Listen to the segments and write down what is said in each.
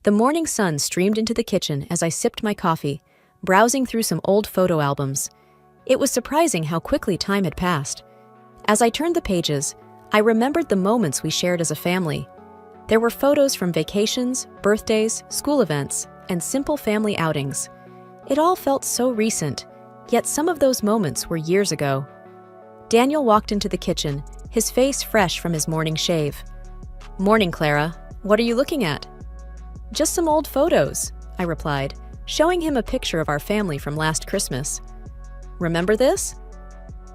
The morning sun streamed into the kitchen as I sipped my coffee, browsing through some old photo albums. It was surprising how quickly time had passed. As I turned the pages, I remembered the moments we shared as a family. There were photos from vacations, birthdays, school events, and simple family outings. It all felt so recent, yet some of those moments were years ago. Daniel walked into the kitchen, his face fresh from his morning shave. "Morning, Clara. What are you looking at?" "Just some old photos," I replied, showing him a picture of our family from last Christmas. "Remember this?"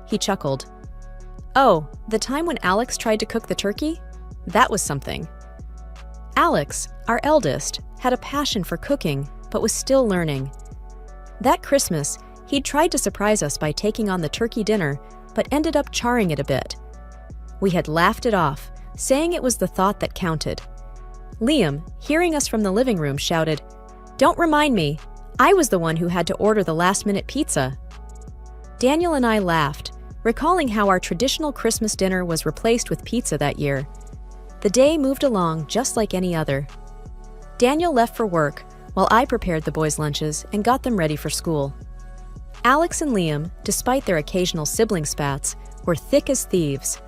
He chuckled. "Oh, the time when Alex tried to cook the turkey? That was something." Alex, our eldest, had a passion for cooking, but was still learning. That Christmas, he'd tried to surprise us by taking on the turkey dinner, but ended up charring it a bit. We had laughed it off, saying it was the thought that counted. Liam, hearing us from the living room, shouted, "Don't remind me, I was the one who had to order the last-minute pizza." Daniel and I laughed, recalling how our traditional Christmas dinner was replaced with pizza that year. The day moved along just like any other. Daniel left for work, while I prepared the boys' lunches and got them ready for school. Alex and Liam, despite their occasional sibling spats, were thick as thieves.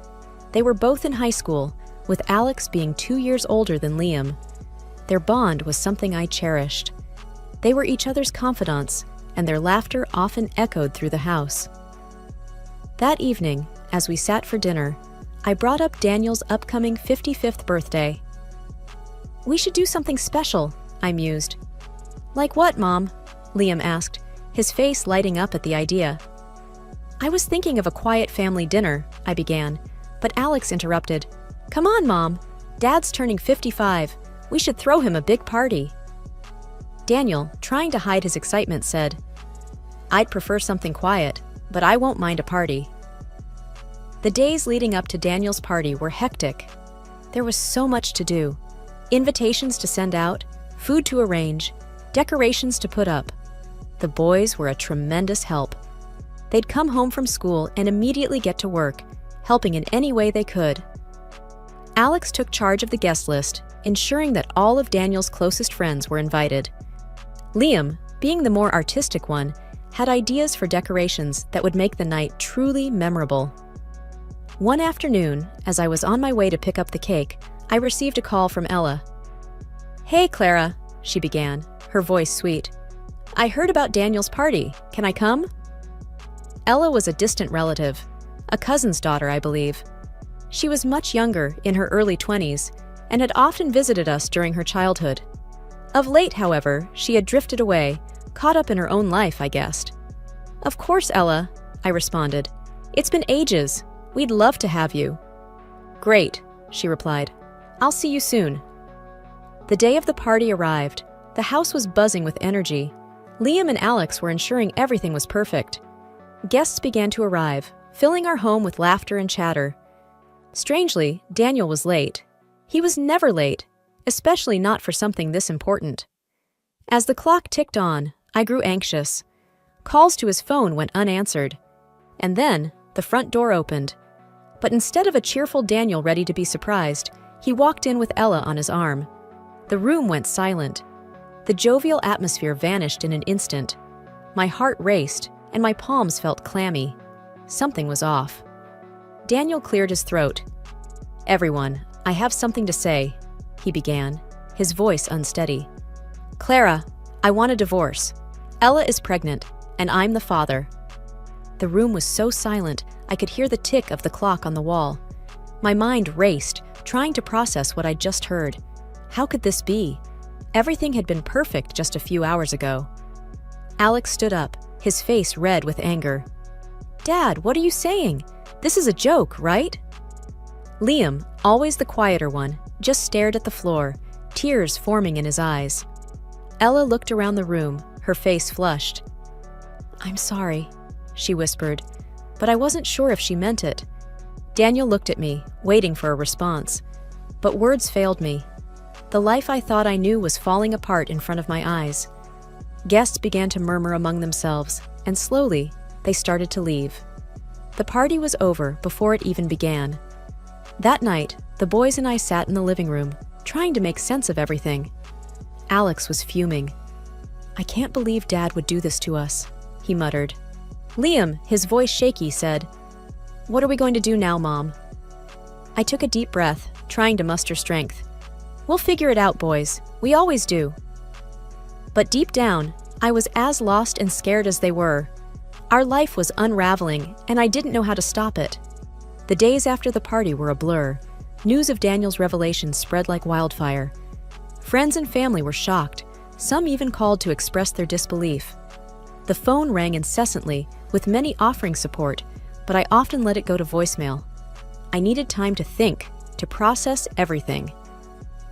They were both in high school, with Alex being 2 years older than Liam. Their bond was something I cherished. They were each other's confidants, and their laughter often echoed through the house. That evening, as we sat for dinner, I brought up Daniel's upcoming 55th birthday. "We should do something special," I mused. "Like what, Mom?" Liam asked, his face lighting up at the idea. "I was thinking of a quiet family dinner," I began, but Alex interrupted. "Come on, Mom. Dad's turning 55. We should throw him a big party." Daniel, trying to hide his excitement, said, "I'd prefer something quiet, but I won't mind a party." The days leading up to Daniel's party were hectic. There was so much to do. Invitations to send out, food to arrange, decorations to put up. The boys were a tremendous help. They'd come home from school and immediately get to work, helping in any way they could. Alex took charge of the guest list, ensuring that all of Daniel's closest friends were invited. Liam, being the more artistic one, had ideas for decorations that would make the night truly memorable. One afternoon, as I was on my way to pick up the cake, I received a call from Ella. "Hey, Clara," she began, her voice sweet. "I heard about Daniel's party. Can I come?" Ella was a distant relative, a cousin's daughter, I believe. She was much younger, in her early 20s, and had often visited us during her childhood. Of late, however, she had drifted away, caught up in her own life, I guessed. "Of course, Ella," I responded. "It's been ages. We'd love to have you." "Great," she replied. "I'll see you soon." The day of the party arrived. The house was buzzing with energy. Liam and Alex were ensuring everything was perfect. Guests began to arrive, filling our home with laughter and chatter. Strangely, Daniel was late. He was never late, especially not for something this important. As the clock ticked on, I grew anxious. Calls to his phone went unanswered. And then, the front door opened. But instead of a cheerful Daniel ready to be surprised, he walked in with Ella on his arm. The room went silent. The jovial atmosphere vanished in an instant. My heart raced, and my palms felt clammy. Something was off. Daniel cleared his throat. "Everyone, I have something to say," he began, his voice unsteady. "Clara, I want a divorce. Ella is pregnant, and I'm the father." The room was so silent, I could hear the tick of the clock on the wall. My mind raced, trying to process what I'd just heard. How could this be? Everything had been perfect just a few hours ago. Alex stood up, his face red with anger. "Dad, what are you saying? This is a joke, right?" Liam, always the quieter one, just stared at the floor, tears forming in his eyes. Ella looked around the room, her face flushed. "I'm sorry," she whispered, but I wasn't sure if she meant it. Daniel looked at me, waiting for a response. But words failed me. The life I thought I knew was falling apart in front of my eyes. Guests began to murmur among themselves, and slowly, they started to leave. The party was over before it even began. That night, the boys and I sat in the living room, trying to make sense of everything. Alex was fuming. "I can't believe Dad would do this to us," he muttered. Liam, his voice shaky, said, "What are we going to do now, Mom?" I took a deep breath, trying to muster strength. "We'll figure it out, boys. We always do." But deep down, I was as lost and scared as they were. Our life was unraveling, and I didn't know how to stop it. The days after the party were a blur. News of Daniel's revelation spread like wildfire. Friends and family were shocked. Some even called to express their disbelief. The phone rang incessantly, with many offering support, but I often let it go to voicemail. I needed time to think, to process everything.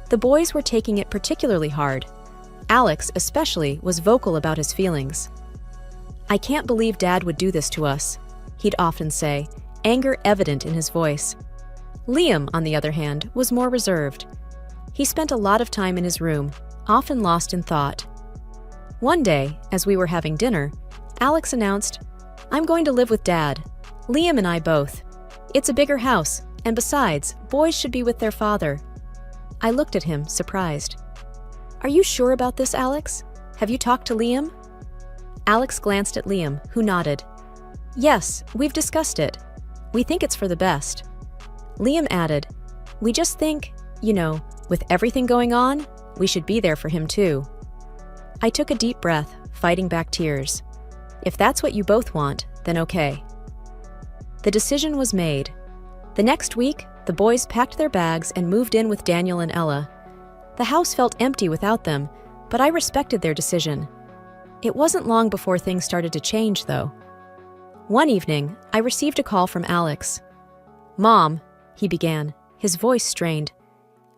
The boys were taking it particularly hard. Alex, especially, was vocal about his feelings. "I can't believe Dad would do this to us," he'd often say, anger evident in his voice. Liam, on the other hand, was more reserved. He spent a lot of time in his room, often lost in thought. One day, as we were having dinner, Alex announced, "I'm going to live with Dad. Liam and I both. It's a bigger house, and besides, boys should be with their father." I looked at him, surprised. "Are you sure about this, Alex? Have you talked to Liam?" Alex glanced at Liam, who nodded. "Yes, we've discussed it. We think it's for the best." Liam added, "We just think, with everything going on, we should be there for him too." I took a deep breath, fighting back tears. If that's what you both want, then okay. The decision was made. The next week, the boys packed their bags and moved in with Daniel and Ella. The house felt empty without them, but I respected their decision. It wasn't long before things started to change, though. One evening, I received a call from Alex. "Mom," he began, his voice strained.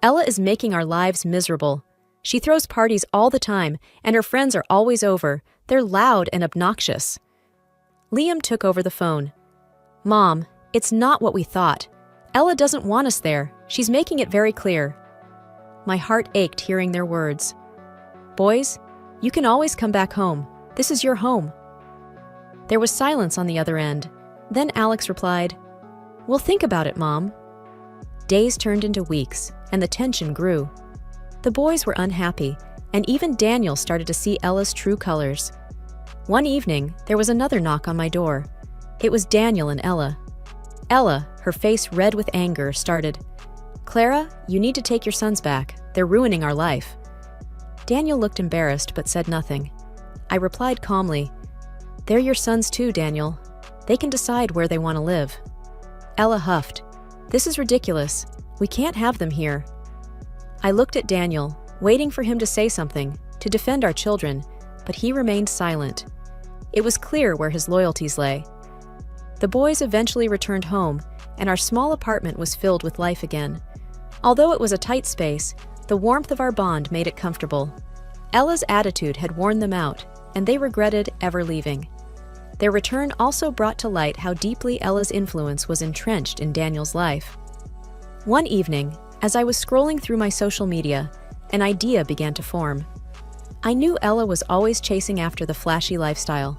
"Ella is making our lives miserable. She throws parties all the time, and her friends are always over. They're loud and obnoxious." Liam took over the phone. "Mom, it's not what we thought. Ella doesn't want us there. She's making it very clear." My heart ached hearing their words. "Boys, you can always come back home. This is your home." There was silence on the other end. Then Alex replied, "We'll think about it, Mom." Days turned into weeks, and the tension grew. The boys were unhappy, and even Daniel started to see Ella's true colors. One evening, there was another knock on my door. It was Daniel and Ella. Ella, her face red with anger, started, "Clara, you need to take your sons back. They're ruining our life." Daniel looked embarrassed but said nothing. I replied calmly, "They're your sons too, Daniel. They can decide where they want to live." Ella huffed, "This is ridiculous. We can't have them here." I looked at Daniel, waiting for him to say something, to defend our children, but he remained silent. It was clear where his loyalties lay. The boys eventually returned home, and our small apartment was filled with life again. Although it was a tight space, the warmth of our bond made it comfortable. Ella's attitude had worn them out, and they regretted ever leaving. Their return also brought to light how deeply Ella's influence was entrenched in Daniel's life. One evening, as I was scrolling through my social media, an idea began to form. I knew Ella was always chasing after the flashy lifestyle.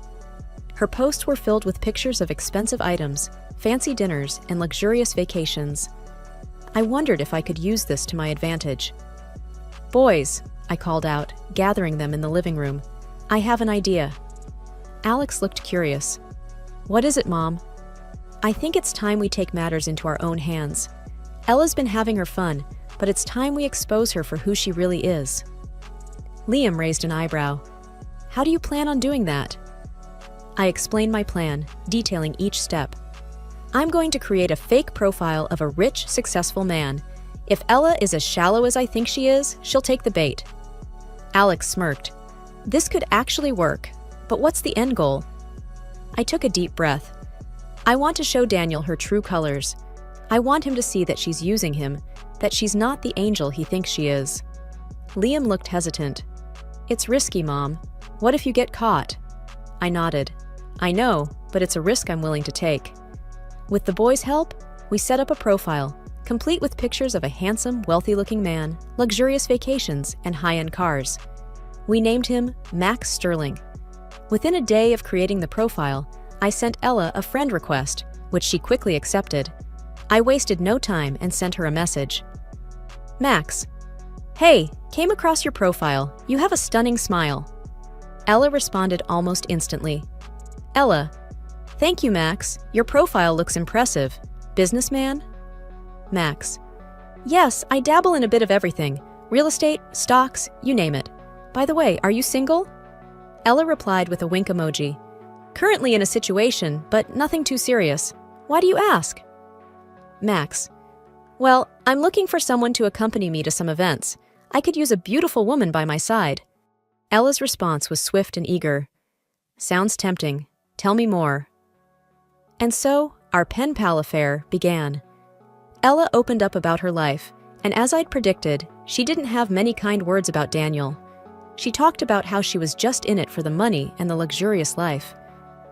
Her posts were filled with pictures of expensive items, fancy dinners, and luxurious vacations. I wondered if I could use this to my advantage. "Boys," I called out, gathering them in the living room, "I have an idea." Alex looked curious. "What is it, Mom?" "I think it's time we take matters into our own hands. Ella's been having her fun, but it's time we expose her for who she really is." Liam raised an eyebrow. "How do you plan on doing that?" I explained my plan, detailing each step. "I'm going to create a fake profile of a rich, successful man. If Ella is as shallow as I think she is, she'll take the bait." Alex smirked. "This could actually work, but what's the end goal?" I took a deep breath. "I want to show Daniel her true colors. I want him to see that she's using him, that she's not the angel he thinks she is." Liam looked hesitant. "It's risky, Mom. What if you get caught?" I nodded. "I know, but it's a risk I'm willing to take." With the boys' help, we set up a profile, complete with pictures of a handsome, wealthy-looking man, luxurious vacations, and high-end cars. We named him Max Sterling. Within a day of creating the profile, I sent Ella a friend request, which she quickly accepted. I wasted no time and sent her a message. "Max, Hey, came across your profile. You have a stunning smile. Ella responded almost instantly. Ella, thank you, Max. Your profile looks impressive. Businessman? Max. Yes, I dabble in a bit of everything. Real estate, stocks, you name it. By the way, are you single? Ella replied with a wink emoji. Currently in a situation, but nothing too serious. Why do you ask? Max. Well, I'm looking for someone to accompany me to some events. I could use a beautiful woman by my side. Ella's response was swift and eager. Sounds tempting. Tell me more. And so, our pen pal affair began. Ella opened up about her life, and as I'd predicted, she didn't have many kind words about Daniel. She talked about how she was just in it for the money and the luxurious life.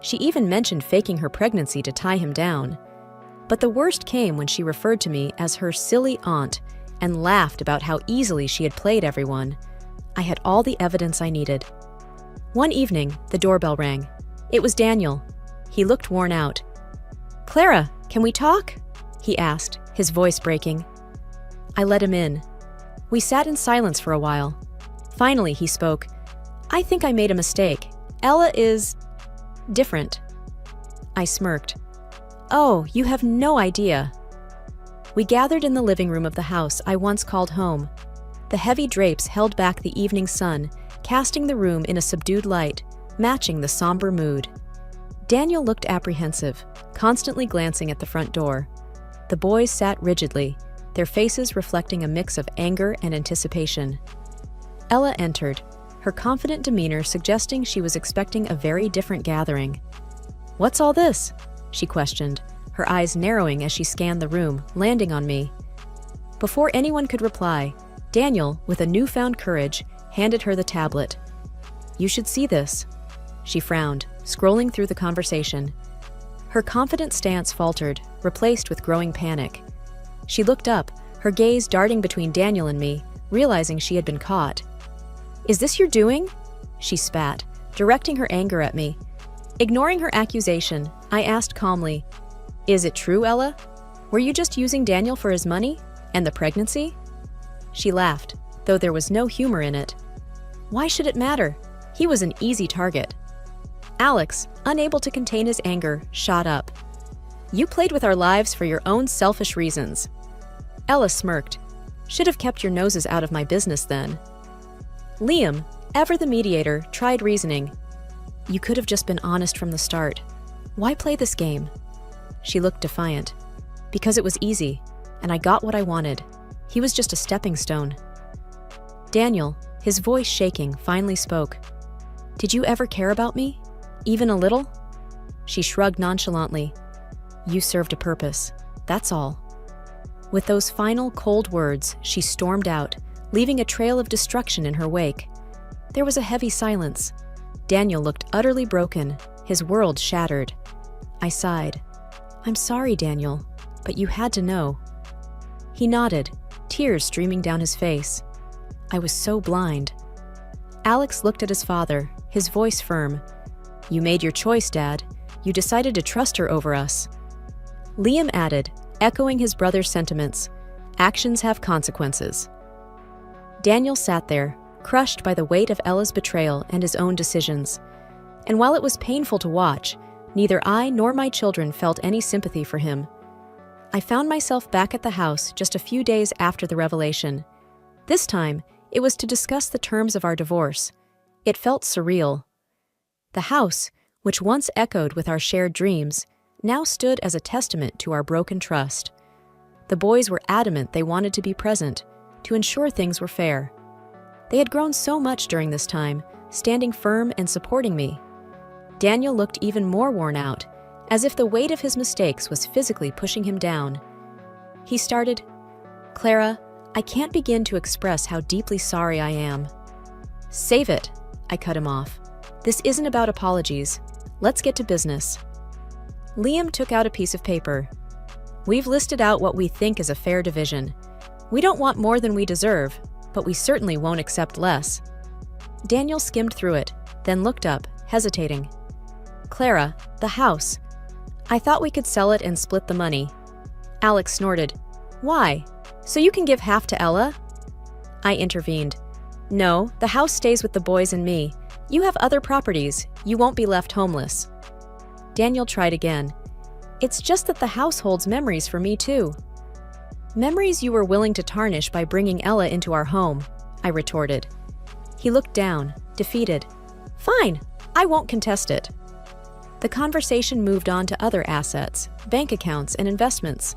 She even mentioned faking her pregnancy to tie him down. But the worst came when she referred to me as her silly aunt and laughed about how easily she had played everyone. I had all the evidence I needed. One evening, the doorbell rang. It was Daniel. He looked worn out. Clara, can we talk? He asked, his voice breaking. I let him in. We sat in silence for a while. Finally, he spoke. I think I made a mistake. Ella is different. I smirked. Oh, you have no idea. We gathered in the living room of the house I once called home. The heavy drapes held back the evening sun, casting the room in a subdued light, matching the somber mood. Daniel looked apprehensive, constantly glancing at the front door. The boys sat rigidly, their faces reflecting a mix of anger and anticipation. Ella entered, her confident demeanor suggesting she was expecting a very different gathering. What's all this? She questioned, her eyes narrowing as she scanned the room, landing on me. Before anyone could reply, Daniel, with a newfound courage, handed her the tablet. You should see this. She frowned, scrolling through the conversation. Her confident stance faltered, replaced with growing panic. She looked up, her gaze darting between Daniel and me, realizing she had been caught. Is this your doing? She spat, directing her anger at me. Ignoring her accusation, I asked calmly, Is it true, Ella? Were you just using Daniel for his money? And the pregnancy? She laughed, though there was no humor in it. Why should it matter? He was an easy target. Alex, unable to contain his anger, shot up. You played with our lives for your own selfish reasons. Ella smirked. Should have kept your noses out of my business then. Liam, ever the mediator, tried reasoning. You could have just been honest from the start. Why play this game? She looked defiant. Because it was easy, and I got what I wanted. He was just a stepping stone. Daniel, his voice shaking, finally spoke. Did you ever care about me? Even a little? She shrugged nonchalantly. You served a purpose. That's all. With those final cold words, she stormed out, leaving a trail of destruction in her wake. There was a heavy silence. Daniel looked utterly broken, his world shattered. I sighed. I'm sorry, Daniel, but you had to know. He nodded, tears streaming down his face. I was so blind. Alex looked at his father, his voice firm. You made your choice, Dad. You decided to trust her over us. Liam added, echoing his brother's sentiments. Actions have consequences. Daniel sat there, crushed by the weight of Ella's betrayal and his own decisions. And while it was painful to watch, neither I nor my children felt any sympathy for him. I found myself back at the house just a few days after the revelation. This time, it was to discuss the terms of our divorce. It felt surreal. The house, which once echoed with our shared dreams, now stood as a testament to our broken trust. The boys were adamant they wanted to be present, to ensure things were fair. They had grown so much during this time, standing firm and supporting me. Daniel looked even more worn out, as if the weight of his mistakes was physically pushing him down. He started, Clara, I can't begin to express how deeply sorry I am. Save it, I cut him off. This isn't about apologies. Let's get to business. Liam took out a piece of paper. We've listed out what we think is a fair division. We don't want more than we deserve, but we certainly won't accept less. Daniel skimmed through it, then looked up, hesitating. Clara, the house. I thought we could sell it and split the money. Alex snorted. Why? So you can give half to Ella? I intervened. No, the house stays with the boys and me. You have other properties. You won't be left homeless. Daniel tried again. It's just that the house holds memories for me too. Memories you were willing to tarnish by bringing Ella into our home, I retorted. He looked down, defeated. Fine, I won't contest it. The conversation moved on to other assets, bank accounts, and investments.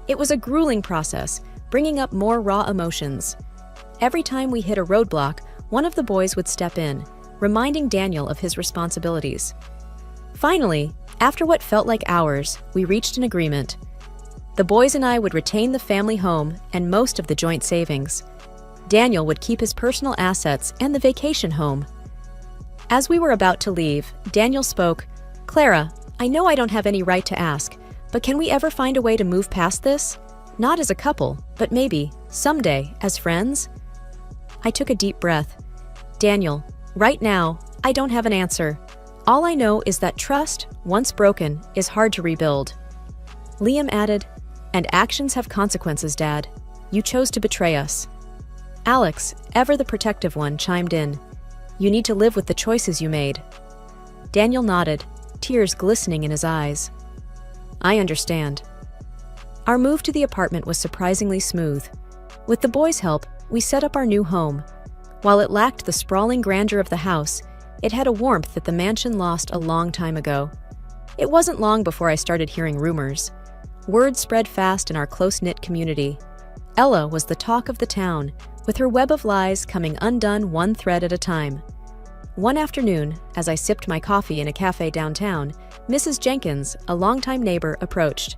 It was a grueling process, bringing up more raw emotions. Every time we hit a roadblock, one of the boys would step in, reminding Daniel of his responsibilities. Finally, after what felt like hours, we reached an agreement. The boys and I would retain the family home and most of the joint savings. Daniel would keep his personal assets and the vacation home. As we were about to leave, Daniel spoke. Clara, I know I don't have any right to ask, but can we ever find a way to move past this? Not as a couple, but maybe, someday, as friends? I took a deep breath. Daniel, right now, I don't have an answer. All I know is that trust, once broken, is hard to rebuild. Liam added, and actions have consequences, Dad. You chose to betray us. Alex, ever the protective one, chimed in. You need to live with the choices you made. Daniel nodded, tears glistening in his eyes. I understand. Our move to the apartment was surprisingly smooth. With the boys' help, we set up our new home. While it lacked the sprawling grandeur of the house, it had a warmth that the mansion lost a long time ago. It wasn't long before I started hearing rumors. Word spread fast in our close-knit community. Ella was the talk of the town, with her web of lies coming undone one thread at a time. One afternoon, as I sipped my coffee in a cafe downtown, Mrs. Jenkins, a longtime neighbor, approached.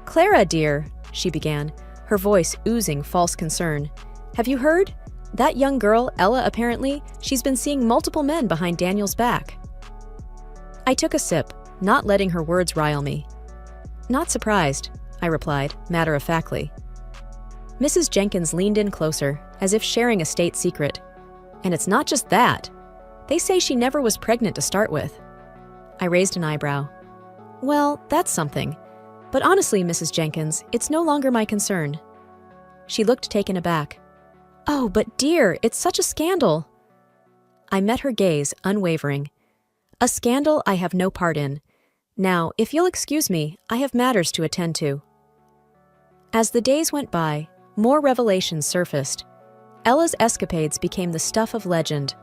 Clara, dear, she began, her voice oozing false concern. Have you heard? That young girl, Ella, apparently, she's been seeing multiple men behind Daniel's back. I took a sip, not letting her words rile me. Not surprised, I replied, matter-of-factly. Mrs. Jenkins leaned in closer, as if sharing a state secret. And it's not just that. They say she never was pregnant to start with. I raised an eyebrow. Well, that's something. But honestly, Mrs. Jenkins, it's no longer my concern. She looked taken aback. Oh, but dear, it's such a scandal. I met her gaze, unwavering. A scandal I have no part in. Now, if you'll excuse me, I have matters to attend to. As the days went by, more revelations surfaced. Ella's escapades became the stuff of legend.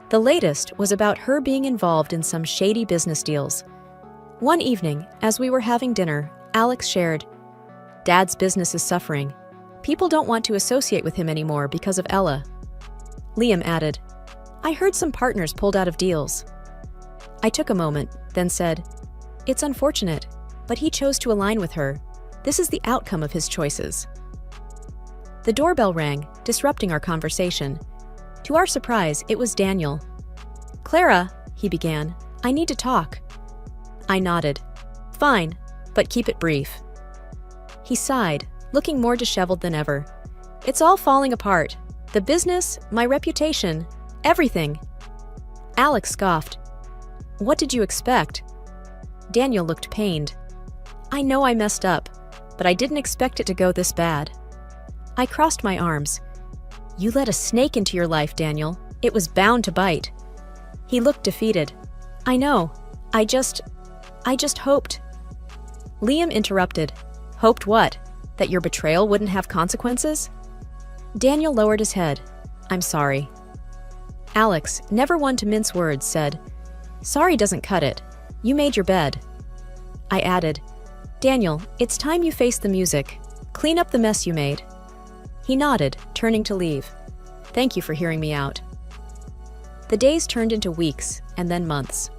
The latest was about her being involved in some shady business deals. One evening, as we were having dinner, Alex shared, Dad's business is suffering. People don't want to associate with him anymore because of Ella. Liam added, I heard some partners pulled out of deals. I took a moment, then said, It's unfortunate, but he chose to align with her. This is the outcome of his choices. The doorbell rang, disrupting our conversation. To our surprise, it was Daniel. Clara, he began, I need to talk. I nodded. Fine, but keep it brief. He sighed, looking more disheveled than ever. It's all falling apart. The business, my reputation, everything. Alex scoffed. What did you expect? Daniel looked pained. I know I messed up, but I didn't expect it to go this bad. I crossed my arms. You let a snake into your life, Daniel. It was bound to bite. He looked defeated. I know. I just hoped. Liam interrupted. Hoped what? That your betrayal wouldn't have consequences? Daniel lowered his head. I'm sorry. Alex, never one to mince words, said, Sorry doesn't cut it. You made your bed. I added, Daniel, it's time you face the music. Clean up the mess you made. He nodded, turning to leave. Thank you for hearing me out. The days turned into weeks, and then months.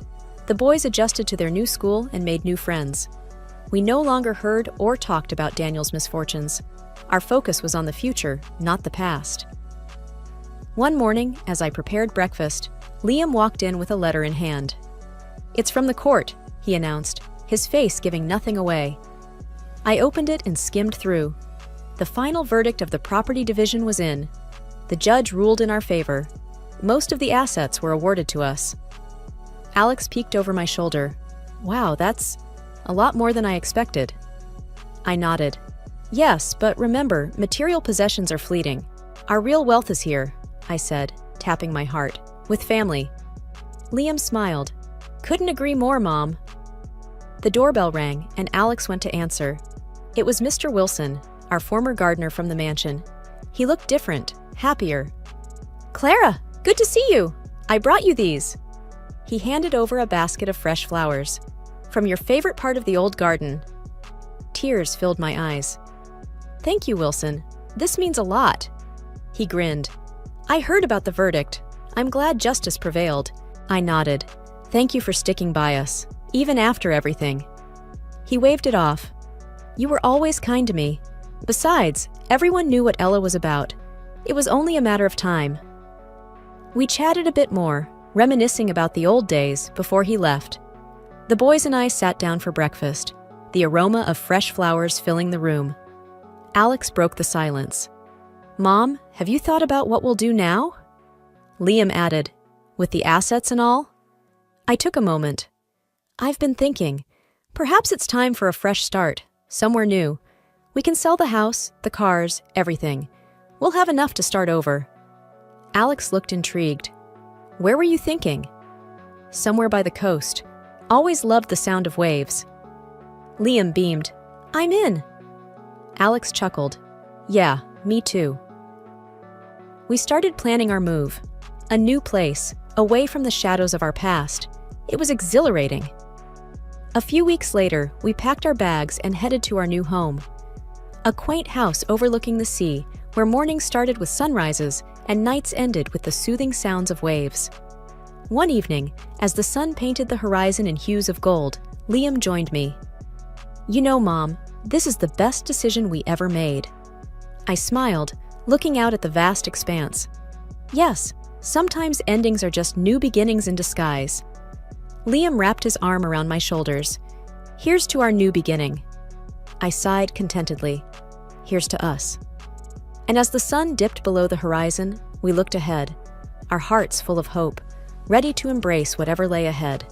The boys adjusted to their new school and made new friends. We no longer heard or talked about Daniel's misfortunes. Our focus was on the future, not the past. One morning, as I prepared breakfast, Liam walked in with a letter in hand. It's from the court, he announced, his face giving nothing away. I opened it and skimmed through. The final verdict of the property division was in. The judge ruled in our favor. Most of the assets were awarded to us. Alex peeked over my shoulder. Wow, that's a lot more than I expected. I nodded. Yes, but remember, material possessions are fleeting. Our real wealth is here, I said, tapping my heart. With family. Liam smiled. Couldn't agree more, Mom. The doorbell rang, and Alex went to answer. It was Mr. Wilson, our former gardener from the mansion. He looked different, happier. Clara, good to see you. I brought you these. He handed over a basket of fresh flowers. From your favorite part of the old garden. Tears filled my eyes. Thank you, Wilson. This means a lot. He grinned. I heard about the verdict. I'm glad justice prevailed. I nodded. Thank you for sticking by us, even after everything. He waved it off. You were always kind to me. Besides, everyone knew what Ella was about. It was only a matter of time. We chatted a bit more, reminiscing about the old days before he left. The boys and I sat down for breakfast, the aroma of fresh flowers filling the room. Alex broke the silence. Mom, have you thought about what we'll do now? Liam added, with the assets and all? I took a moment. I've been thinking. Perhaps it's time for a fresh start, somewhere new. We can sell the house, the cars, everything. We'll have enough to start over. Alex looked intrigued. Where were you thinking? Somewhere by the coast. Always loved the sound of waves. Liam beamed. I'm in. Alex chuckled. Yeah, me too. We started planning our move. A new place, away from the shadows of our past. It was exhilarating. A few weeks later, we packed our bags and headed to our new home. A quaint house overlooking the sea, where mornings started with sunrises and nights ended with the soothing sounds of waves. One evening, as the sun painted the horizon in hues of gold, Liam joined me. You know, Mom, this is the best decision we ever made. I smiled, looking out at the vast expanse. Yes, sometimes endings are just new beginnings in disguise. Liam wrapped his arm around my shoulders. Here's to our new beginning. I sighed contentedly. Here's to us. And as the sun dipped below the horizon, we looked ahead, our hearts full of hope, ready to embrace whatever lay ahead.